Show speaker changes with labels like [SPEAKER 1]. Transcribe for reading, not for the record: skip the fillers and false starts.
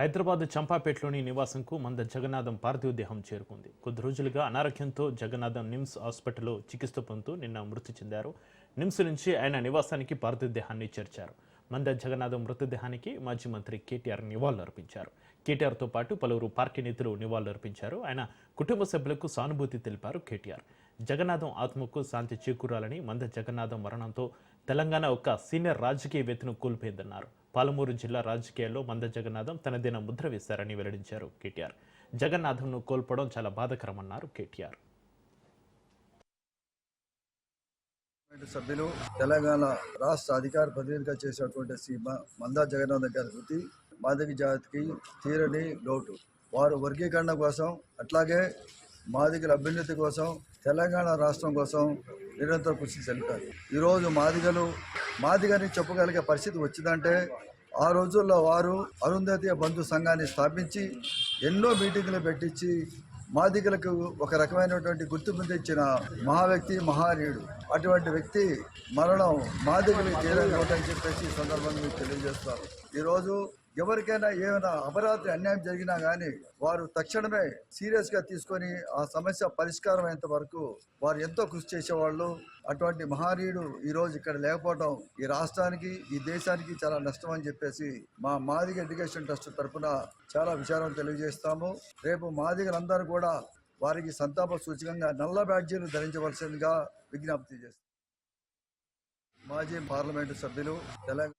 [SPEAKER 1] హైదరాబాద్ చంపాపేటలోని నివాసంకు మంద జగన్నాథం పార్థివ దేహం చేరుకుంది. కొద్ది రోజులుగా అనారోగ్యంతో జగన్నాథం నిమ్స్ హాస్పిటల్లో చికిత్స పొందుతూ నిన్న మృతి చెందారు. నిమ్స్ నుంచి ఆయన నివాసానికి పార్థివ దేహాన్ని చేర్చారు. మంద జగన్నాథం మృతదేహానికి మాజీ మంత్రి కేటీఆర్ నివాళులర్పించారు. కేటీఆర్తో పాటు పలువురు పార్టీ నేతలు నివాళులర్పించారు. ఆయన కుటుంబ సభ్యులకు సానుభూతి తెలిపారు కేటీఆర్. జగన్నాథం ఆత్మకు శాంతి చేకూరాలని. మంద జగన్నాథం మరణంతో తెలంగాణ ఒక సీనియర్ రాజకీయవేత్తను కోల్పోయిందన్నారు. పాలమూరు జిల్లా రాజకీయాల్లో మంద జగన్నాథం తనదైన ముద్ర వేశారని వెల్లడించారు కేటీఆర్. జగన్నాథంను కోల్పోవడం చాలా బాధాకరమన్నారు కేటీఆర్.
[SPEAKER 2] సభ్యులు తెలంగాణ రాష్ట్ర అధికార ప్రతినిధిగా చేసినటువంటి శ్రీ మందా జగన్నాథం గారి వృత్తి మాదిగ జాతికి తీరని లోటు. వారు వర్గీకరణ కోసం, అట్లాగే మాదిగల అభ్యున్నతి కోసం, తెలంగాణ రాష్ట్రం కోసం నిరంతరం కృషి జరిపారు. ఈరోజు మాదిగని చెప్పగలిగే పరిస్థితి వచ్చిందంటే ఆ రోజుల్లో వారు అరుంధతి బంధు సంఘాన్ని స్థాపించి ఎన్నో మీటింగ్లు పెట్టించి మాదిగలకు ఒక రకమైనటువంటి గుర్తింపు తెచ్చిన మహా వ్యక్తి, మహానీయుడు. అటువంటి వ్యక్తి మరణం మాదిగలకు తీరని లోటు అని చెప్పేసి ఈ సందర్భంగా మీకు తెలియజేస్తారు. ఈరోజు ఎవరికైనా ఏమైనా అపరాధి అన్యాయం జరిగినా కానీ వారు తక్షణమే సీరియస్గా తీసుకొని ఆ సమస్య పరిష్కారం అయ్యేంత వరకు వారు ఎంతో కృషి చేసేవాళ్ళు. అటువంటి మహనీయుడు ఈరోజు ఇక్కడ లేకపోవడం ఈ రాష్ట్రానికి, ఈ దేశానికి చాలా నష్టం అని చెప్పేసి మా మాదిగ ఎడ్యుకేషన్ ట్రస్ట్ తరఫున చాలా విచారం తెలియజేస్తాము. రేపు మాదిగలందరూ కూడా వారికి సంతాప సూచకంగా నల్ల బ్యాడ్జీలు ధరించవలసిందిగా విజ్ఞప్తి చేస్తాం. మాజీ పార్లమెంటు సభ్యులు తెలంగాణ